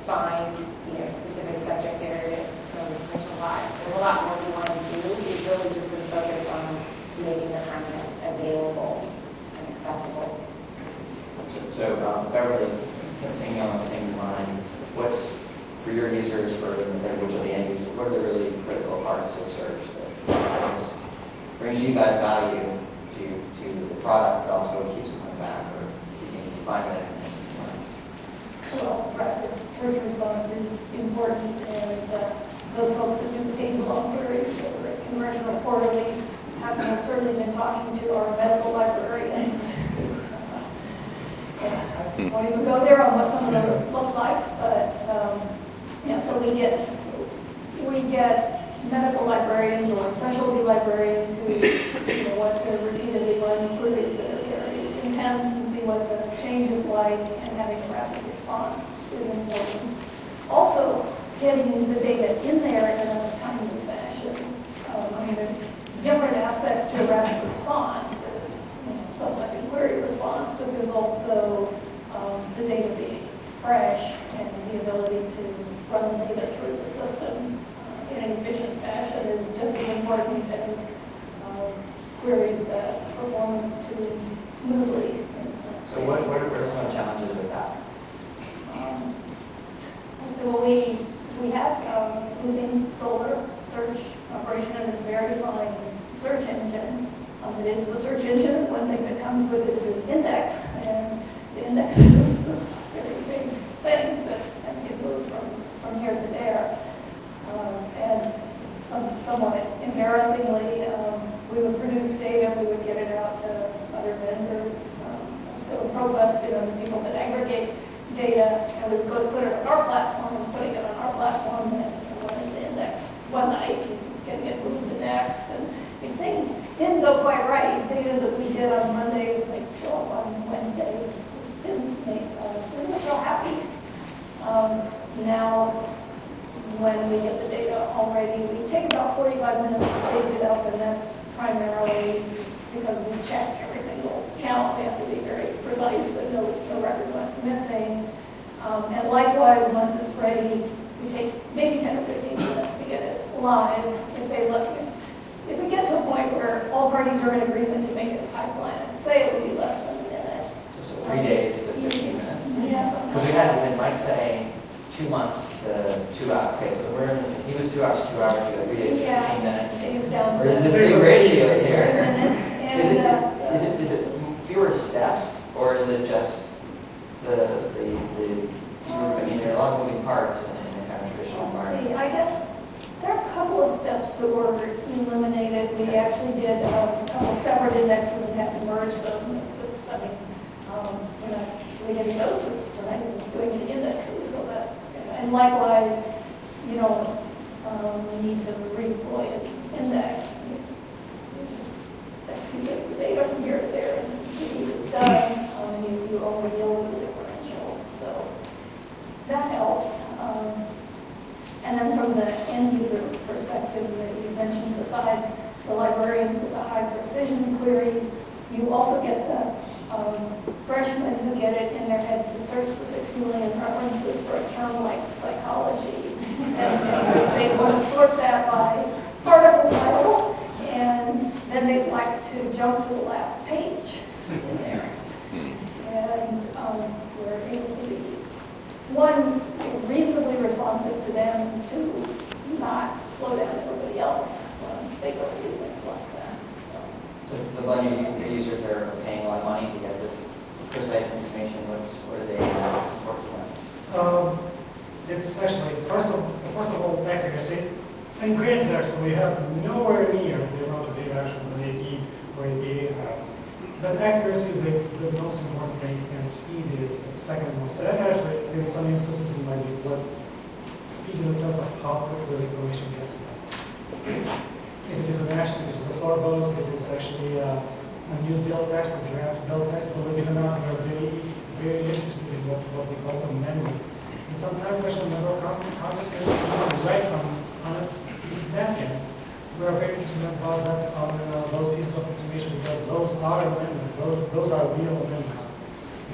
find, specific subject areas. So there's a lot more we want to do. We've really just been focused on making the content available and accessible. So Beverly, thinking on the same line, what's for your users, for the individual end users, what are the really critical parts of search that brings you guys value to the product, but also keeps them coming back or keeps them finding it in months? Well, rapid search response is important, and those folks that do the page-long queries or Conversion Report Quarterly have most certainly been talking to our medical librarians. I won't even go there on what some of those look like, but so we get medical librarians or specialty librarians who want to repeatedly run queries that are very intense and see what the change is like, and having a rapid response is important. Also, getting the data in there in a timely fashion. There's different aspects to a rapid response. There's subsequent query response, but there's also the data being fresh and the ability to run the data through the system in an efficient fashion is just as important as queries that performance to smoothly. So what are some of the challenges with that? So we have using Solr search operation, and it's very defined search engine. It is a search engine. One thing that comes with it is an index, and the index is this very big thing that can move from here to there. And somewhat embarrassingly, we would produce data, we would get it out to other vendors. So ProQuest, the people that aggregate data, and we would go put it on our platform, and putting it on our platform, and went in the index one night, and getting it moved to next. And if things didn't go quite right, data that we did on Monday would show up on Wednesday. It just didn't feel happy. Now, when we get the data already, we take about 45 minutes to stage it up, and that's primarily because we check every single count. We have to be very precise that no record went missing. And likewise, once it's ready, we take maybe 10 or 15 minutes to get it live. If we get to a point where all parties are in agreement to make it a pipeline, I'd say it would be less than a minute. So 3 days to 15 minutes. Yeah. Because we had Mike saying 2 months to 2 hours. Okay, so we're in this. He was 2 hours to 2 hours. You got 3 days to 15 minutes. He was down or is it big ratios here? And, is it fewer steps, or is it just the fewer? I mean, there are a lot of moving parts in a kind of traditional environment. I guess there are a couple of steps that were eliminated. We actually did a couple separate indexes and had to merge them. It's just, we're not really getting those just for doing the indexes, so that, and likewise, we need to redeploy an index. You just excuse the data from here to there, and it's done. You only deal with the differential, so that helps. And then from the end user perspective that you mentioned, besides the librarians with the high precision queries, you also get the freshmen who get it in their head to search the 60 million references for a term like psychology. And they want to sort that by article title, and then they'd like to jump to the last page in there. And we're able to be, one, reasonably responsive to them, to not slow down everybody else when they go through things like that. So Glenn, your users are paying a lot of money to get this precise information. What are they supporting on? It's actually, first of all, accuracy. And granted, actually, we have nowhere near the amount of data actually that AP or APA have. But accuracy is the most important thing, and speed is the second most. And actually, in some instances, it might be what speed in the sense of how quickly the information gets to them. If it is an action, if it is a floor vote, if it is actually a new bill text, a draft bill text, believe it or not, we are very interested in what we call amendments. And sometimes actually a member of Congress can write on a piece of napkin. We are very interested about that, on those pieces of information, because those are amendments. Those are real amendments.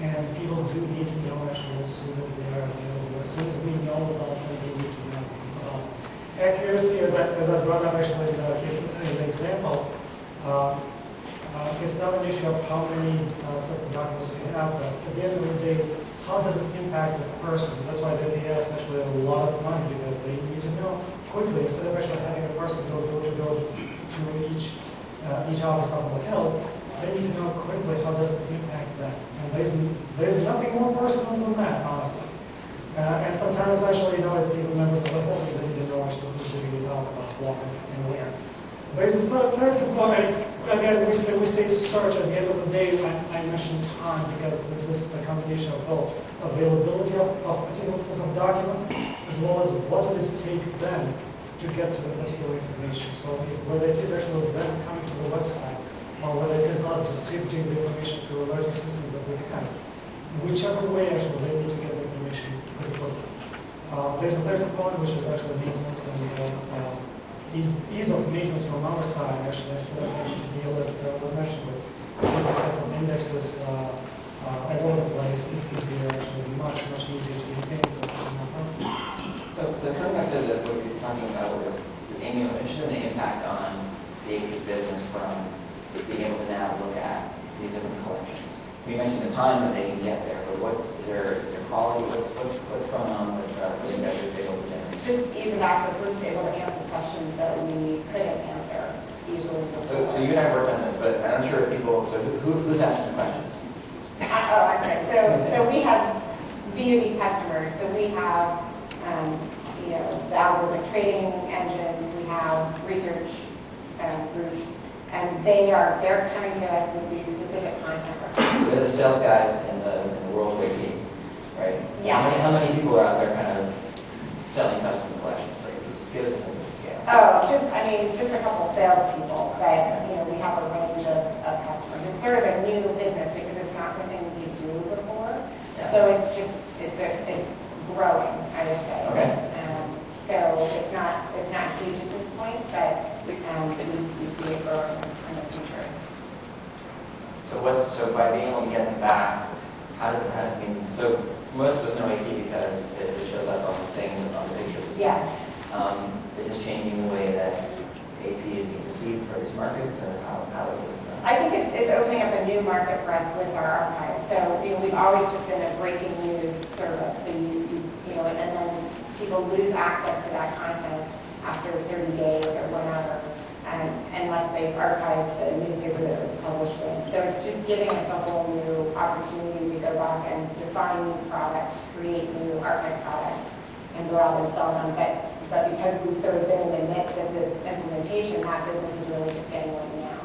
And people do need to know actually as soon as they are available, as soon as we know about them, they need to know about them. Accuracy, as I brought up actually in the case, an example, it's not an issue of how many sets of documents we have, but at the end of the day, it's how does it impact the person? That's why they ask actually a lot of money, because they need to know quickly, instead of actually having a person go to each office of the health, they need to know quickly how does it impact them. And there's nothing more personal than that, honestly. And sometimes actually, it's even members of the health that need to know actually who's doing it out about walking and where. There's a third component. Again, we say search. At the end of the day, I mentioned time because this is a combination of both availability of particular sets of documents as well as what does it take them to get to the particular information. So whether it is actually them coming to the website or whether it is us distributing the information through a learning system that we have, whichever way actually they need to get the information pretty quickly. There's a third component which is actually maintenance and ease of maintenance from our side, actually, instead of having to deal, as we mentioned, with sets of indexes all over the place. It's easier, actually, much easier to maintain those. So coming back to what you're talking about with Amy, I'm interested in the impact on the AP's business from being able to now look at these different collections. You mentioned the time that they can get there, but is there quality? What's going on with you guys are able to generate? Just ease of access, we're just able to answer questions that we couldn't answer easily before. So you and I worked on this, but I'm not sure if people, so who's asking the questions? I'm sorry. So we have B2B customers. So we have, the algorithmic trading engines. We have research groups, and they're coming to us with these specific content requests. So they're the sales guys in the World Wiki, right? Yeah. How many people are out there kind of selling custom collections for you? Just give us a sense of the scale. Just a couple of salespeople, but we have a range of customers. It's sort of a new business because it's not something we do before. Yeah. So it's growing, I would say. Okay. So it's not huge at this point, but we see it growing in the future. So by being able to get them back, how does that mean? So most of us know AP because it shows up on the things on the pictures. Yeah. Is this changing the way that AP is being received for these markets, or how is this? I think it's opening up a new market for us with our archive. So we've always just been a breaking news service. So and then people lose access to that content after 30 days or whatever, unless they've archived the newspaper that it was published in. So it's just giving us a whole new opportunity to go back and define new products, create new archive products, and go out and sell them. But because we've sort of been in the midst of this implementation, that business is really just getting on now.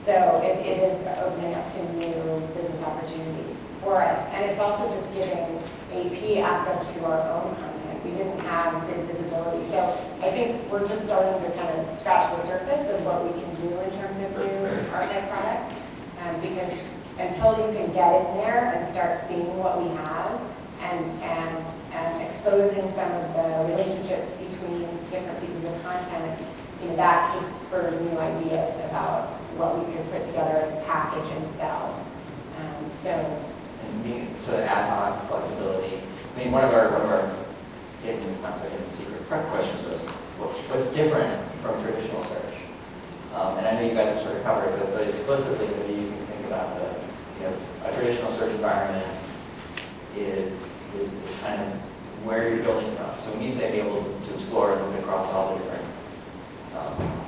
So it is opening up some new business opportunities for us. And it's also just giving AP access to our own content. We didn't have good visibility. So I think we're just starting to kind of scratch the surface of what we can do in terms of new archive products. Because until you can get in there and start seeing what we have and exposing some of the relationships between different pieces of content, that just spurs new ideas about what we could put together as a package and sell. So ad hoc flexibility. I mean, one of our hidden secret prep questions was, what's different from traditional search? And I know you guys have sort of covered it, but explicitly, maybe you can think about a traditional search environment is kind of where you're building from. So when you say be able to explore and look across all the different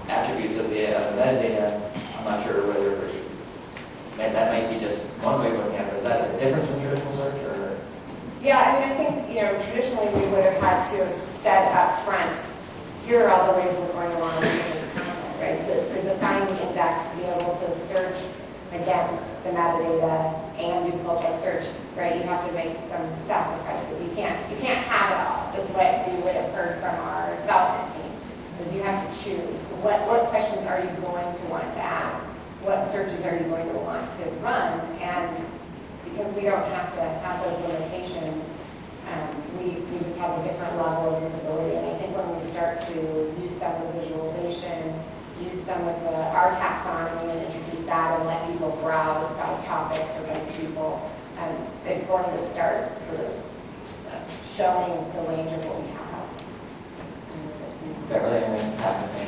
attributes of the metadata, I'm not sure whether that might be just one way of looking at it. Is that a difference from traditional search, or? Yeah, I think traditionally we would have had to have said up front, here are all the ways we're going to want to use this content, right? To define the index, to be able to search against the metadata and do full text search, right? You have to make some sacrifices. You can't have it all. That's what we would have heard from our development team. Is you have to choose what questions are you going to want to ask, what searches are you going to want to run, and because we don't have to have those limitations, we just have a different level of visibility. And I think when we start to use some of the visualization, use some of our taxonomy and introduce that and let people browse by topics or by people, going to start sort of showing the range of what we have. Beverly, I'm going to pass the same